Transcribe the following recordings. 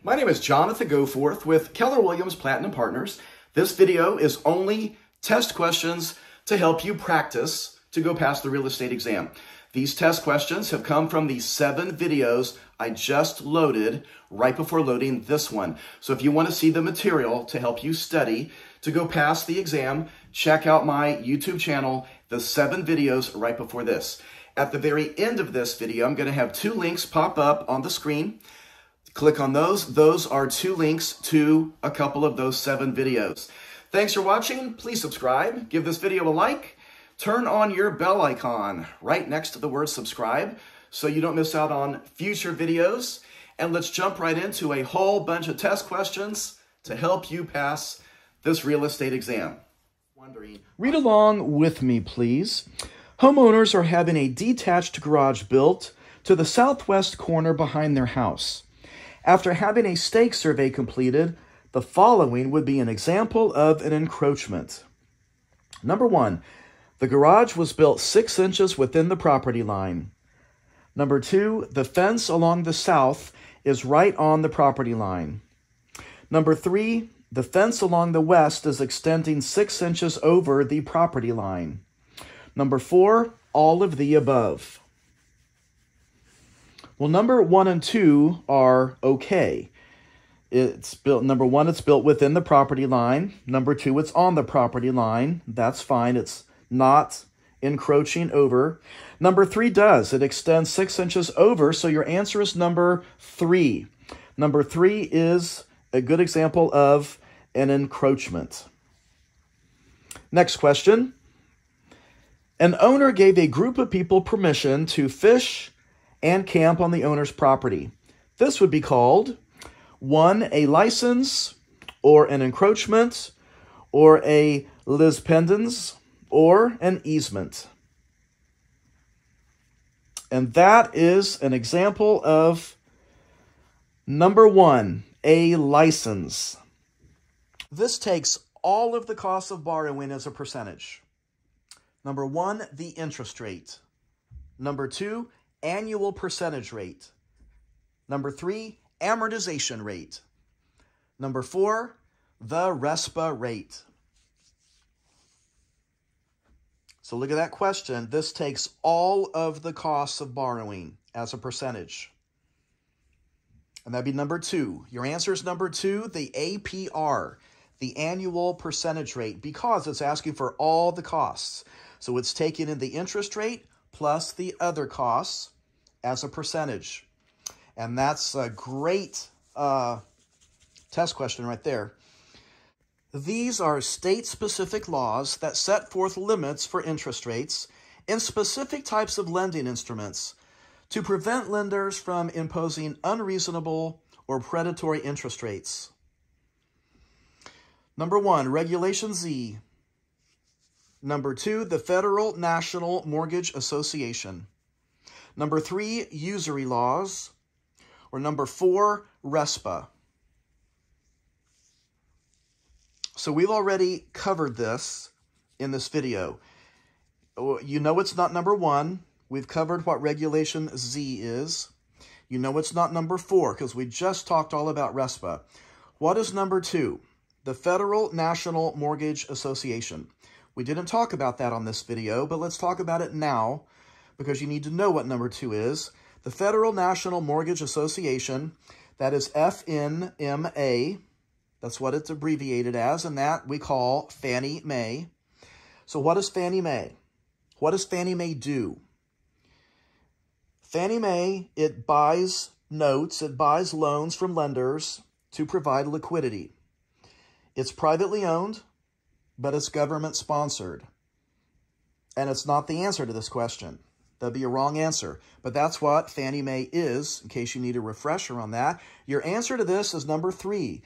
My name is Jonathan Goforth with Keller Williams Platinum Partners. This video is only test questions to help you practice to go past the real estate exam. These test questions have come from the 7 videos I just loaded right before loading this one. So if you want to see the material to help you study to go past the exam, check out my YouTube channel, the 7 videos right before this. At the very end of this video, I'm going to have 2 links pop up on the screen. Click on those. Those are 2 links to a couple of those 7 videos. Thanks for watching. Please subscribe. Give this video a like. Turn on your bell icon right next to the word subscribe so you don't miss out on future videos. And let's jump right into a whole bunch of test questions to help you pass this real estate exam. Read along with me, please. Homeowners are having a detached garage built to the southwest corner behind their house. After having a stake survey completed, the following would be an example of an encroachment. Number 1, the garage was built 6 inches within the property line. Number 2, the fence along the south is right on the property line. Number 3, the fence along the west is extending 6 inches over the property line. Number 4, all of the above. Well, number 1 and 2 are okay. It's built, number 1, it's built within the property line. Number 2, it's on the property line. That's fine. It's not encroaching over. Number 3 does. It extends 6 inches over, so your answer is number 3. Number 3 is a good example of an encroachment. Next question. An owner gave a group of people permission to fish and camp on the owner's property. This would be called 1, a license, or an encroachment, or a lis pendens, or an easement. And that is an example of number 1, a license. This takes all of the cost of borrowing as a percentage. Number 1, the interest rate. Number 2, annual percentage rate. Number 3, amortization rate. Number 4, the RESPA rate. So look at that question. This takes all of the costs of borrowing as a percentage. And that'd be number 2. Your answer is number 2, the APR, the annual percentage rate, because it's asking for all the costs. So it's taking in the interest rate plus the other costs as a percentage. And that's a great test question right there. These are state-specific laws that set forth limits for interest rates in specific types of lending instruments to prevent lenders from imposing unreasonable or predatory interest rates. Number 1, Regulation Z. Number 2, the Federal National Mortgage Association. Number 3, usury laws. Or number 4, RESPA. So we've already covered this in this video. You know it's not number 1. We've covered what Regulation Z is. You know it's not number 4 because we just talked all about RESPA. What is number 2? The Federal National Mortgage Association. We didn't talk about that on this video, but let's talk about it now because you need to know what number 2 is. The Federal National Mortgage Association, that is FNMA. That's what it's abbreviated as, and that we call Fannie Mae. So what is Fannie Mae? What does Fannie Mae do? Fannie Mae, it buys notes, it buys loans from lenders to provide liquidity. It's privately owned, but it's government-sponsored. And it's not the answer to this question. That'd be a wrong answer. But that's what Fannie Mae is, in case you need a refresher on that. Your answer to this is number 3.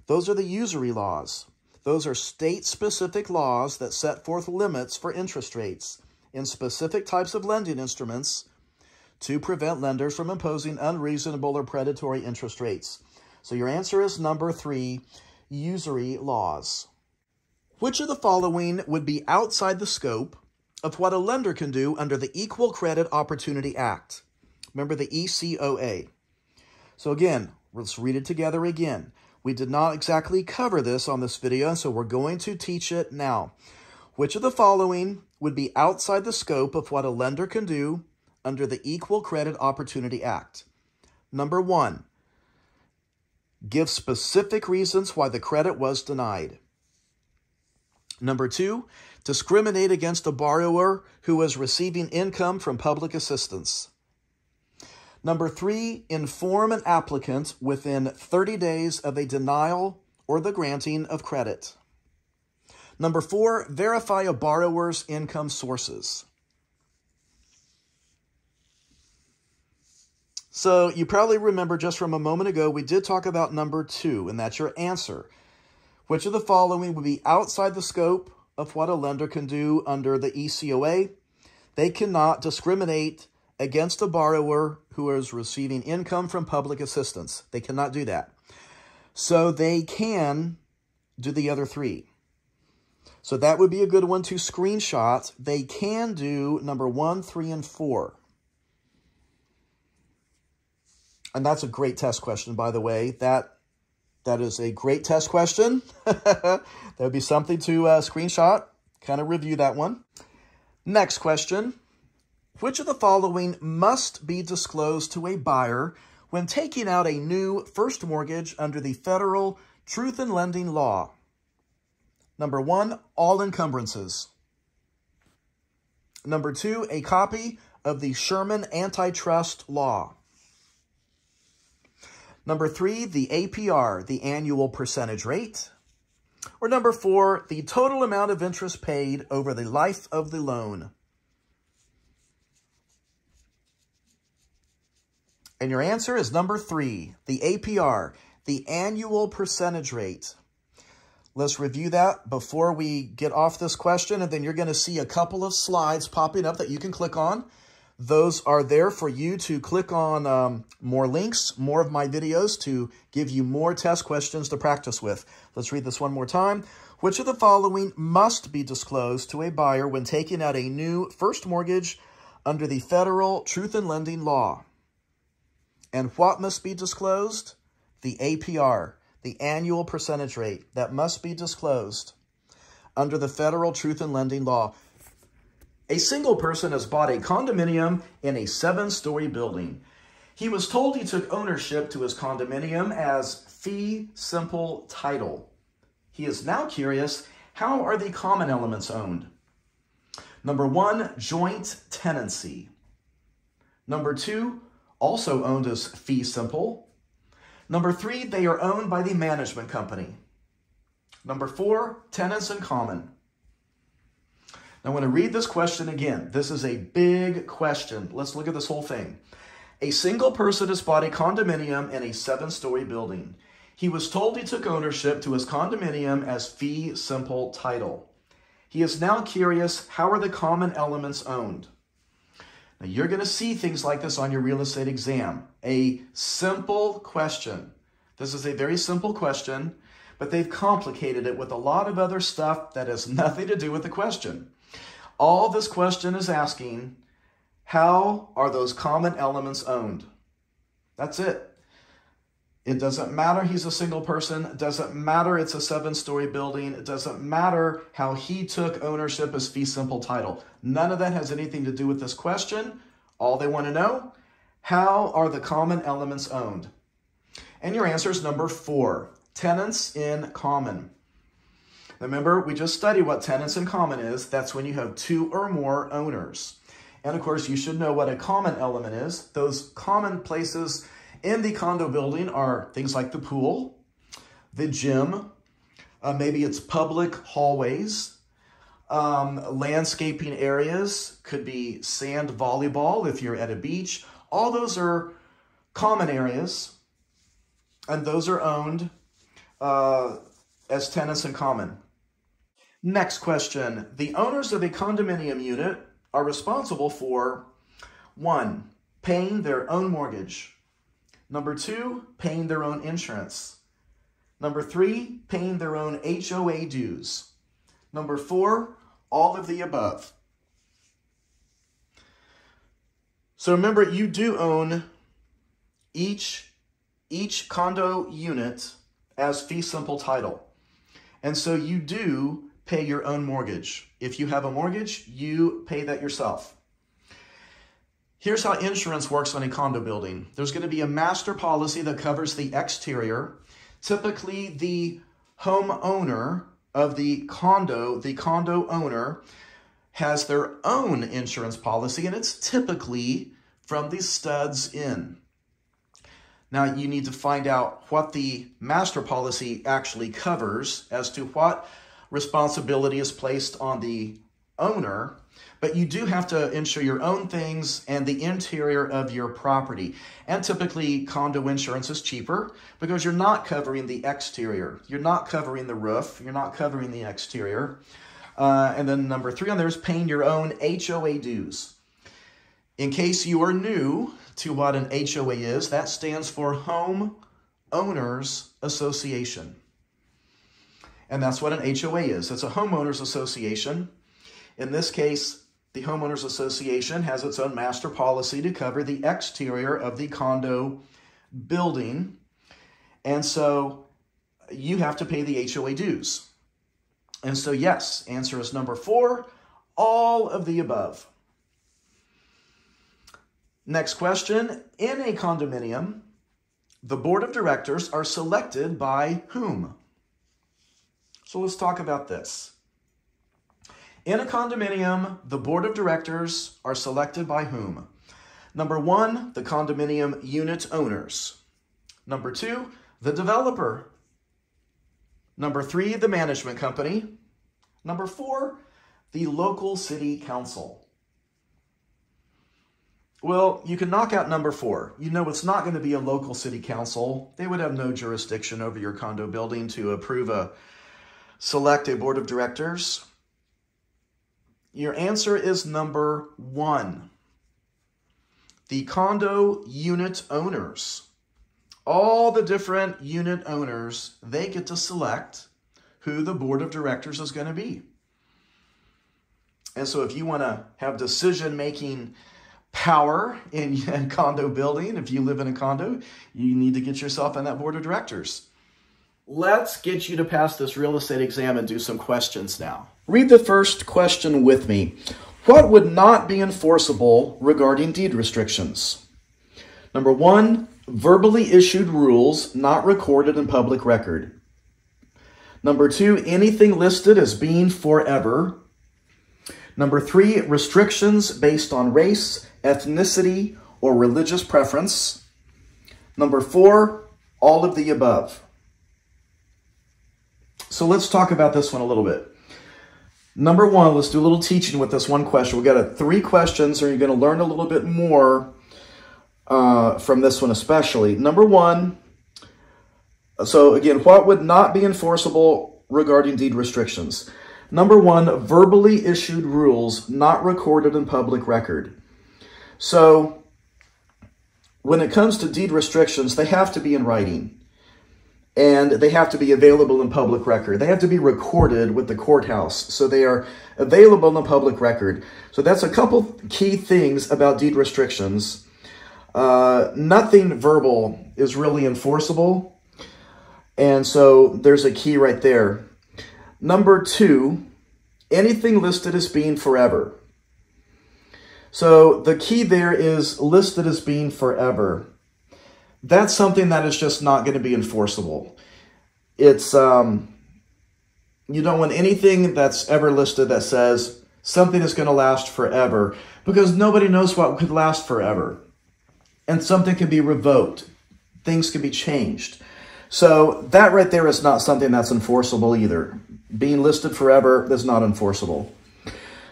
Those are the usury laws. Those are state-specific laws that set forth limits for interest rates in specific types of lending instruments to prevent lenders from imposing unreasonable or predatory interest rates. So your answer is number 3, usury laws. Which of the following would be outside the scope of what a lender can do under the Equal Credit Opportunity Act? Remember the ECOA. So again, Let's read it together again. We did not exactly cover this on this video, so we're going to teach it now. Which of the following would be outside the scope of what a lender can do under the Equal Credit Opportunity Act? Number 1, give specific reasons why the credit was denied. Number 2, discriminate against a borrower who is receiving income from public assistance. Number 3, inform an applicant within 30 days of a denial or the granting of credit. Number 4, verify a borrower's income sources. So you probably remember just from a moment ago, we did talk about number 2, and that's your answer. Which of the following would be outside the scope of what a lender can do under the ECOA? They cannot discriminate against a borrower who is receiving income from public assistance. They cannot do that. So they can do the other 3. So that would be a good one to screenshot. They can do number 1, 3, and 4. And that's a great test question, by the way. That is a great test question. That would be something to screenshot, kind of review that one. Next question. Which of the following must be disclosed to a buyer when taking out a new first mortgage under the federal truth in lending law? Number 1, all encumbrances. Number 2, a copy of the Sherman antitrust law. Number 3, the APR, the annual percentage rate. Or number 4, the total amount of interest paid over the life of the loan. And your answer is number 3, the APR, the annual percentage rate. Let's review that before we get off this question, and then you're going to see a couple of slides popping up that you can click on. Those are there for you to click on more links, more of my videos to give you more test questions to practice with. Let's read this one more time. Which of the following must be disclosed to a buyer when taking out a new first mortgage under the federal truth in lending law? And what must be disclosed? The APR, the annual percentage rate, that must be disclosed under the federal truth in lending law. A single person has bought a condominium in a 7-story building. He was told he took ownership to his condominium as fee simple title. He is now curious, how are the common elements owned? Number 1, joint tenancy. Number 2, also owned as fee simple. Number 3, they are owned by the management company. Number 4, tenants in common. Now, I'm going to read this question again. This is a big question. Let's look at this whole thing. A single person has bought a condominium in a 7-story building. He was told he took ownership to his condominium as fee simple title. He is now curious, how are the common elements owned? Now, you're going to see things like this on your real estate exam. A simple question. This is a very simple question, but they've complicated it with a lot of other stuff that has nothing to do with the question. All this question is asking, how are those common elements owned? That's it. It doesn't matter he's a single person. It doesn't matter it's a 7-story building. It doesn't matter how he took ownership as fee simple title. None of that has anything to do with this question. All they want to know, how are the common elements owned? And your answer is number 4, tenants in common. Remember, we just studied what tenants in common is. That's when you have 2 or more owners. And of course, you should know what a common element is. Those common places in the condo building are things like the pool, the gym, maybe it's public hallways, landscaping areas, could be sand volleyball if you're at a beach. All those are common areas, and those are owned as tenants in common. Next question. The owners of a condominium unit are responsible for 1, paying their own mortgage. Number 2, paying their own insurance. Number 3, paying their own HOA dues. Number 4, all of the above. So remember, you do own each each condo unit as fee simple title. And so you do pay your own mortgage. If you have a mortgage, you pay that yourself. Here's how insurance works on a condo building. There's going to be a master policy that covers the exterior. Typically, the homeowner of the condo owner has their own insurance policy, and it's typically from the studs in. Now, you need to find out what the master policy actually covers as to what responsibility is placed on the owner, but you do have to insure your own things and the interior of your property. And typically, condo insurance is cheaper because you're not covering the exterior. You're not covering the roof. You're not covering the exterior. And then number 3 on there is paying your own HOA dues. In case you are new to what an HOA is, that stands for Home Owners Association. And that's what an HOA is. It's a homeowners association. In this case, the homeowners association has its own master policy to cover the exterior of the condo building. And so you have to pay the HOA dues. And so yes, answer is number 4, all of the above. Next question, in a condominium, the board of directors are selected by whom? So let's talk about this. In a condominium, the board of directors are selected by whom? Number 1, the condominium unit owners. Number 2, the developer. Number 3, the management company. Number 4, the local city council. Well, you can knock out number 4. You know it's not going to be a local city council. They would have no jurisdiction over your condo building to select a board of directors. Your answer is number 1. The condo unit owners. All the different unit owners, they get to select who the board of directors is going to be. And so if you want to have decision-making power in a condo building, if you live in a condo, you need to get yourself on that board of directors. Let's get you to pass this real estate exam and do some questions now. Read the first question with me. What would not be enforceable regarding deed restrictions? Number 1, verbally issued rules not recorded in public record. Number 2, anything listed as being forever. Number 3, restrictions based on race, ethnicity, or religious preference. Number 4, all of the above. So let's talk about this one a little bit. Number 1, let's do a little teaching with this one question. We've got 3 questions, and you're going to learn a little bit more from this one especially. Number 1, so again, what would not be enforceable regarding deed restrictions? Number 1, verbally issued rules not recorded in public record. So when it comes to deed restrictions, they have to be in writing. And they have to be available in public record. They have to be recorded with the courthouse. So they are available in public record. So that's a couple key things about deed restrictions. Nothing verbal is really enforceable. And so there's a key right there. Number 2, anything listed as being forever. So the key there is listed as being forever. That's something that is just not going to be enforceable. It's, you don't want anything that's ever listed that says something is going to last forever, because nobody knows what could last forever. And something can be revoked. Things can be changed. So that right there is not something that's enforceable either. Being listed forever is not enforceable.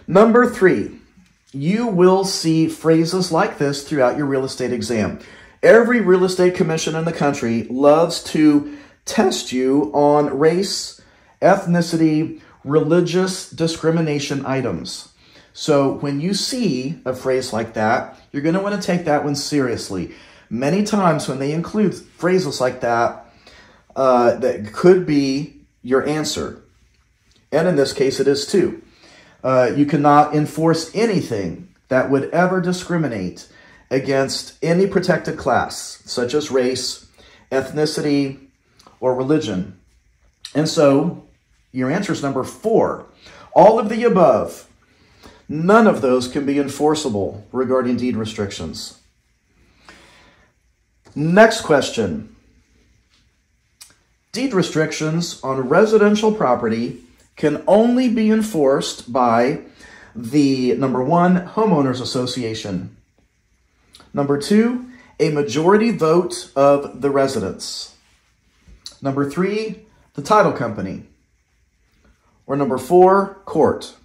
Number 3, you will see phrases like this throughout your real estate exam. Every real estate commission in the country loves to test you on race, ethnicity, religious discrimination items. So when you see a phrase like that, you're going to want to take that one seriously. Many times when they include phrases like that, that could be your answer. And in this case, it is too. You cannot enforce anything that would ever discriminate against any protected class, such as race, ethnicity, or religion. And so your answer is number 4. All of the above. None of those can be enforceable regarding deed restrictions. Next question. Deed restrictions on residential property can only be enforced by the, number 1, homeowners association. Number 2, a majority vote of the residents. Number 3, the title company. Or number 4, court.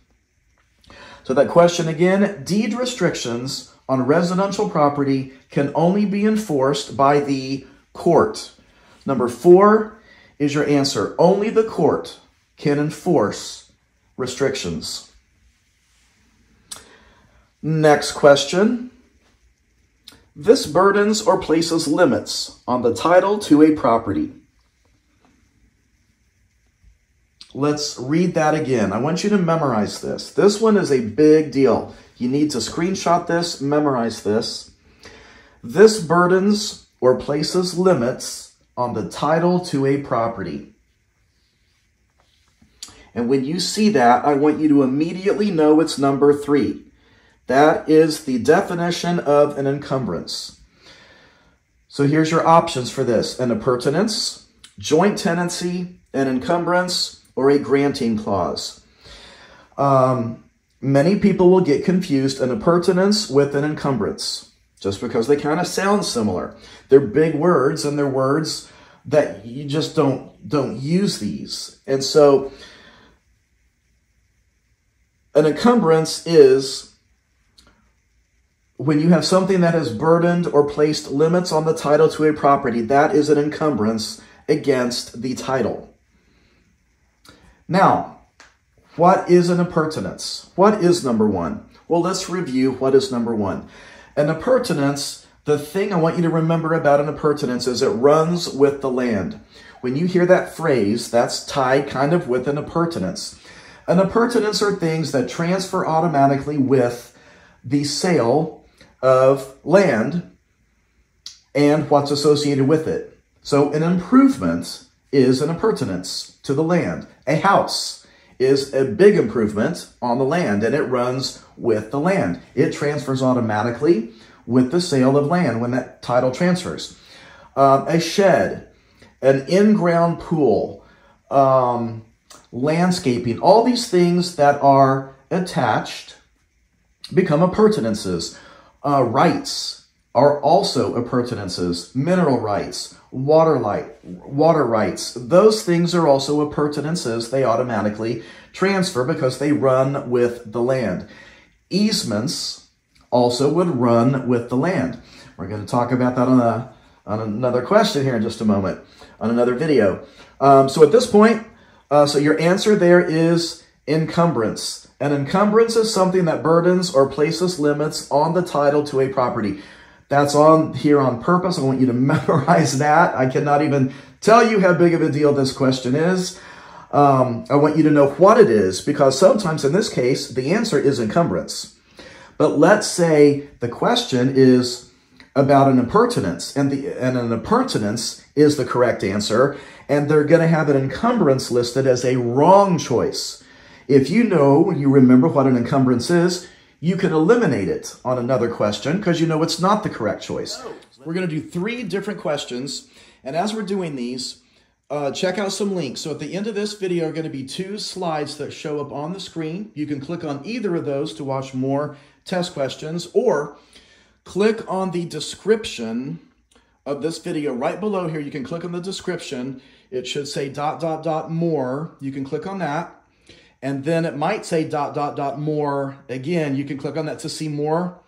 So that question again, deed restrictions on residential property can only be enforced by the court. Number 4 is your answer. Only the court can enforce restrictions. Next question. This burdens or places limits on the title to a property. Let's read that again. I want you to memorize this. This one is a big deal. You need to screenshot this, memorize this. This burdens or places limits on the title to a property. And when you see that, I want you to immediately know it's number 3. That is the definition of an encumbrance. So here's your options for this. An appurtenance, joint tenancy, an encumbrance, or a granting clause. Many people will get confused an appurtenance with an encumbrance just because they kind of sound similar. They're big words and they're words that you just don't use these. And so an encumbrance is when you have something that has burdened or placed limits on the title to a property. That is an encumbrance against the title. Now, what is an appurtenance? What is number 1? Well, let's review what is number 1. An appurtenance, the thing I want you to remember about an appurtenance is it runs with the land. When you hear that phrase, that's tied kind of with an appurtenance. An appurtenance are things that transfer automatically with the sale of land and what's associated with it. So an improvement is an appurtenance to the land. A house is a big improvement on the land, and it runs with the land. It transfers automatically with the sale of land when that title transfers. A shed, an in-ground pool, landscaping, all these things that are attached become appurtenances. Rights are also appurtenances. Mineral rights, water rights, those things are also appurtenances. They automatically transfer because they run with the land. Easements also would run with the land. We're going to talk about that on another question here in just a moment, on another video. So at this point, so your answer there is encumbrance. An encumbrance is something that burdens or places limits on the title to a property. That's on here on purpose. I want you to memorize that. I cannot even tell you how big of a deal this question is. I want you to know what it is, because sometimes in this case, the answer is encumbrance. But let's say the question is about an appurtenance, and an appurtenance is the correct answer, and they're going to have an encumbrance listed as a wrong choice. If you remember what an encumbrance is, you can eliminate it on another question because you know it's not the correct choice. We're going to do 3 different questions, and as we're doing these, check out some links. So at the end of this video are going to be 2 slides that show up on the screen. You can click on either of those to watch more test questions, or click on the description of this video right below here. You can click on the description. It should say ... more. You can click on that. And then it might say ... more again. You can click on that to see more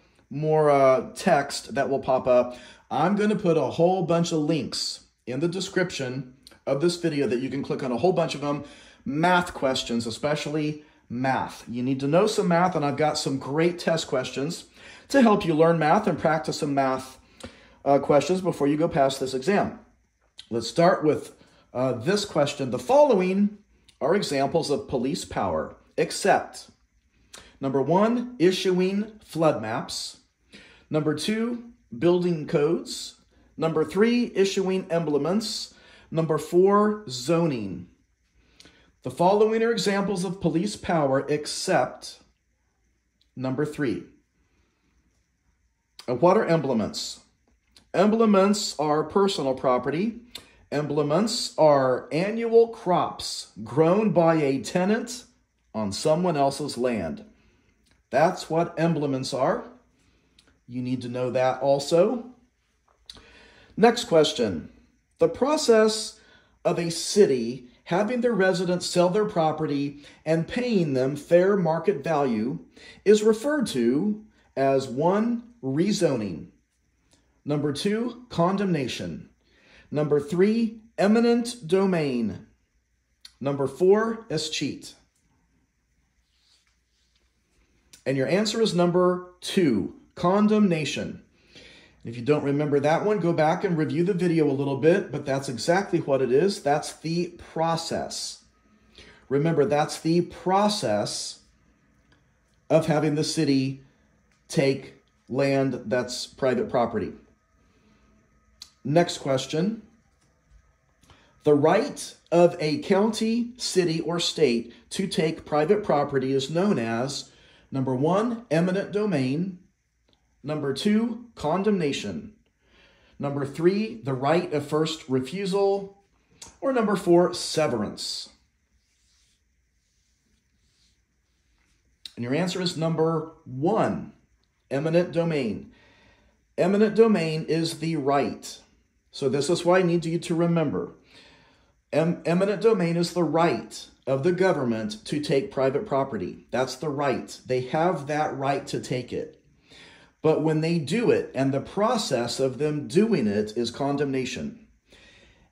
text that will pop up. I'm going to put a whole bunch of links in the description of this video that you can click on, a whole bunch of them. Math questions, especially math. You need to know some math, and I've got some great test questions to help you learn math and practice some math questions before you go past this exam. Let's start with this question. The following are examples of police power, except number 1, issuing flood maps. Number 2, building codes. Number 3, issuing emblements. Number 4, zoning. The following are examples of police power except number 3. What are emblements? Emblements are personal property. Emblements are annual crops grown by a tenant on someone else's land. That's what emblements are. You need to know that also. Next question. The process of a city having their residents sell their property and paying them fair market value is referred to as 1, rezoning. Number 2, condemnation. Number 3, eminent domain. Number 4, escheat. And your answer is number 2, condemnation. If you don't remember that one, go back and review the video a little bit, but that's exactly what it is. That's the process. Remember, that's the process of having the city take land that's private property. Next question. The right of a county, city, or state to take private property is known as, number 1, eminent domain. Number 2, condemnation. Number 3, the right of first refusal. Or number 4, severance. And your answer is number 1, eminent domain. Eminent domain is the right. So this is what I need you to remember. Eminent domain is the right of the government to take private property. That's the right. They have that right to take it. But when they do it, and the process of them doing it is condemnation.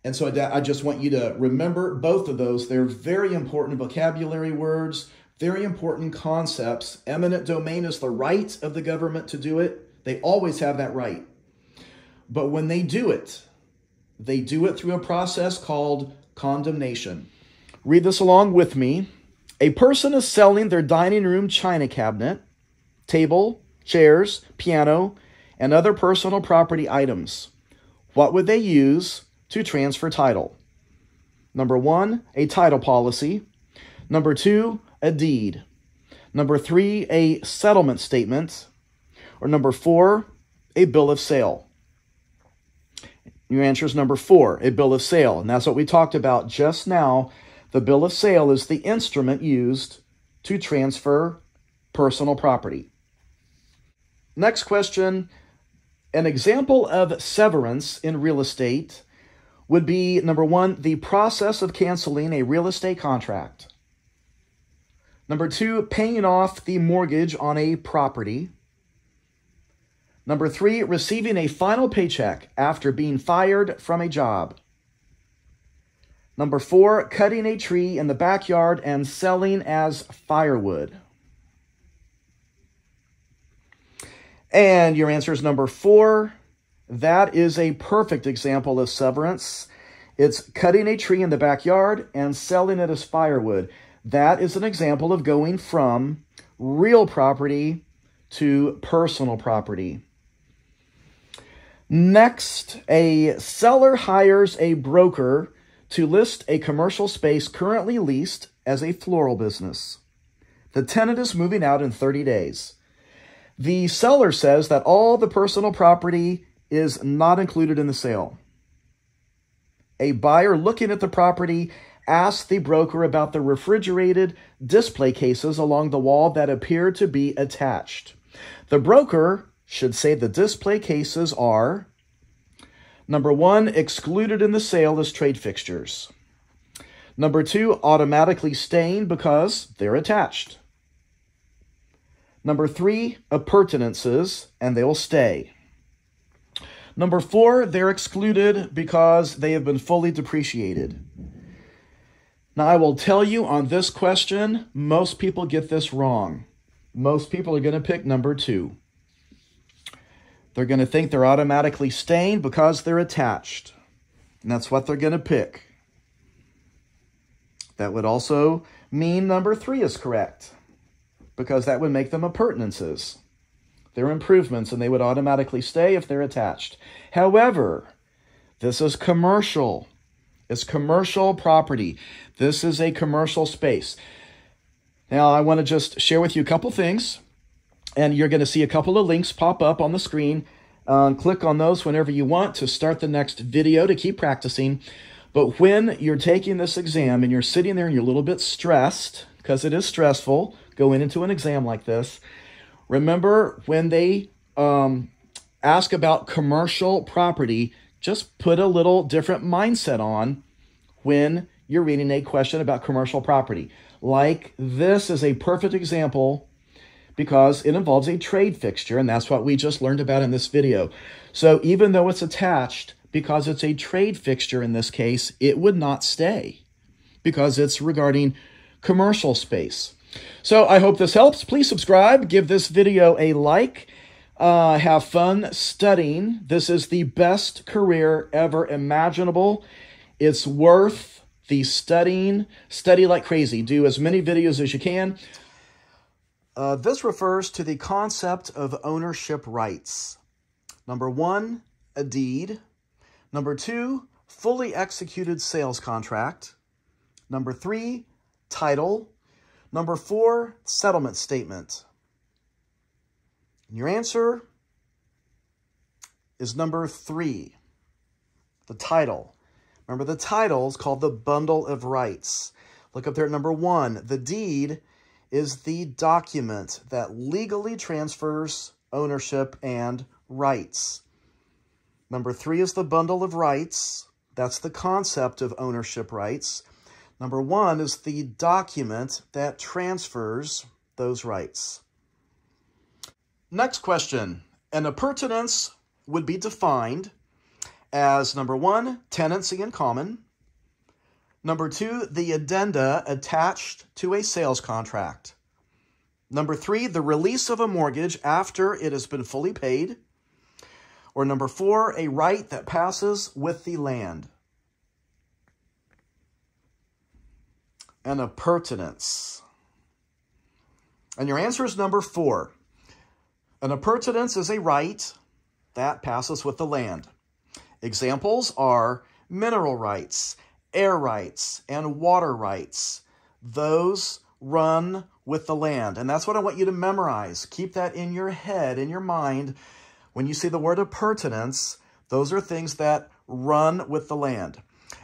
And so I just want you to remember both of those. They're very important vocabulary words, very important concepts. Eminent domain is the right of the government to do it. They always have that right. But when they do it through a process called condemnation. Read this along with me. A person is selling their dining room china cabinet, table, chairs, piano, and other personal property items. What would they use to transfer title? Number 1, a title policy. Number 2, a deed. Number 3, a settlement statement. Or number 4, a bill of sale. Your answer is number 4, a bill of sale. And that's what we talked about just now. The bill of sale is the instrument used to transfer personal property. Next question. An example of severance in real estate would be, number 1, the process of canceling a real estate contract. Number 2, paying off the mortgage on a property. Number 3, receiving a final paycheck after being fired from a job. Number 4, cutting a tree in the backyard and selling as firewood. And your answer is number 4. That is a perfect example of severance. It's cutting a tree in the backyard and selling it as firewood. That is an example of going from real property to personal property. Next, a seller hires a broker to list a commercial space currently leased as a floral business. The tenant is moving out in 30 days. The seller says that all the personal property is not included in the sale. A buyer looking at the property asks the broker about the refrigerated display cases along the wall that appear to be attached. The broker should say the display cases are, number 1, excluded in the sale as trade fixtures. Number 2, automatically staying because they're attached. Number 3, appurtenances, and they will stay. Number 4, they're excluded because they have been fully depreciated. Now, I will tell you on this question, most people get this wrong. Most people are going to pick number 2. They're going to think they're automatically staying because they're attached. And that's what they're going to pick. That would also mean number 3 is correct, because that would make them appurtenances. They're improvements, and they would automatically stay if they're attached. However, this is commercial. It's commercial property. This is a commercial space. Now, I want to just share with you a couple things, and you're going to see a couple of links pop up on the screen. Click on those whenever you want to start the next video to keep practicing. But when you're taking this exam and you're sitting there and you're a little bit stressed, because it is stressful going into an exam like this, remember when they ask about commercial property, just put a little different mindset on when you're reading a question about commercial property. Like this is a perfect example because it involves a trade fixture, and that's what we just learned about in this video. So even though it's attached, because it's a trade fixture in this case, it would not stay because it's regarding commercial space. So I hope this helps. Please subscribe, give this video a like, have fun studying. This is the best career ever imaginable. It's worth the studying. Study like crazy. Do as many videos as you can. This refers to the concept of ownership rights. Number 1, a deed. Number 2, fully executed sales contract. Number 3, title. Number 4, settlement statement. And your answer is number 3, the title. Remember, the title is called the bundle of rights. Look up there at number 1. The deed is the document that legally transfers ownership and rights. Number 3 is the bundle of rights. That's the concept of ownership rights. Number 1 is the document that transfers those rights. Next question. An appurtenance would be defined as number 1, tenancy in common. Number 2, the addenda attached to a sales contract. Number 3, the release of a mortgage after it has been fully paid. Or number 4, a right that passes with the land. An appurtenance. And your answer is number 4. An appurtenance is a right that passes with the land. Examples are mineral rights, air rights, and water rights. Those run with the land. And that's what I want you to memorize. Keep that in your head, in your mind. When you see the word appurtenance, those are things that run with the land.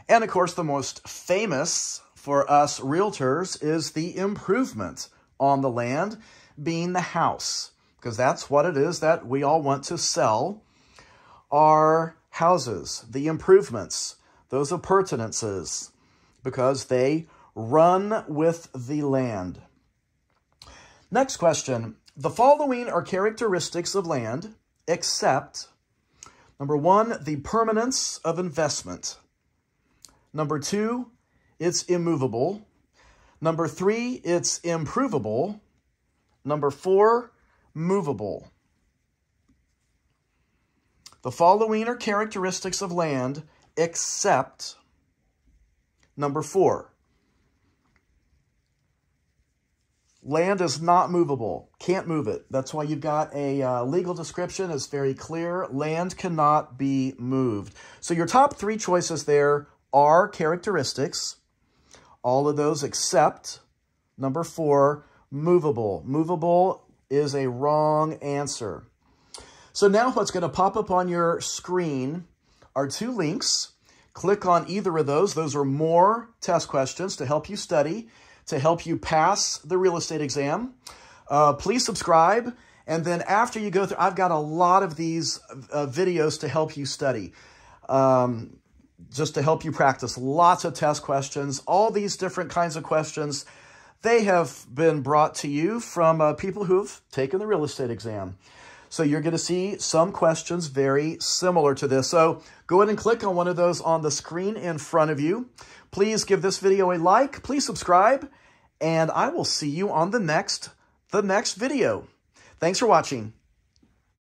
And of course, the most famous for us realtors is the improvement on the land, being the house, because that's what it is that we all want to sell. Our houses, the improvements, those appurtenances, because they run with the land. Next question. The following are characteristics of land, except, number 1, the permanence of investment. Number 2, it's immovable. Number 3, it's improvable. Number 4, movable. The following are characteristics of land, except number 4. Land is not movable. Can't move it. That's why you've got a legal description. It's very clear. Land cannot be moved. So your top 3 choices there are characteristics. All of those except number 4, movable. Movable is a wrong answer. So now what's going to pop up on your screen are 2 links. Click on either of those. Those are more test questions to help you study, to help you pass the real estate exam. Please subscribe. And then after you go through, I've got a lot of these videos to help you study, just to help you practice. Lots of test questions, all these different kinds of questions. They have been brought to you from people who've taken the real estate exam. So you're going to see some questions very similar to this. So go ahead and click on one of those on the screen in front of you. Please give this video a like. Please subscribe. And I will see you on the next video. Thanks for watching.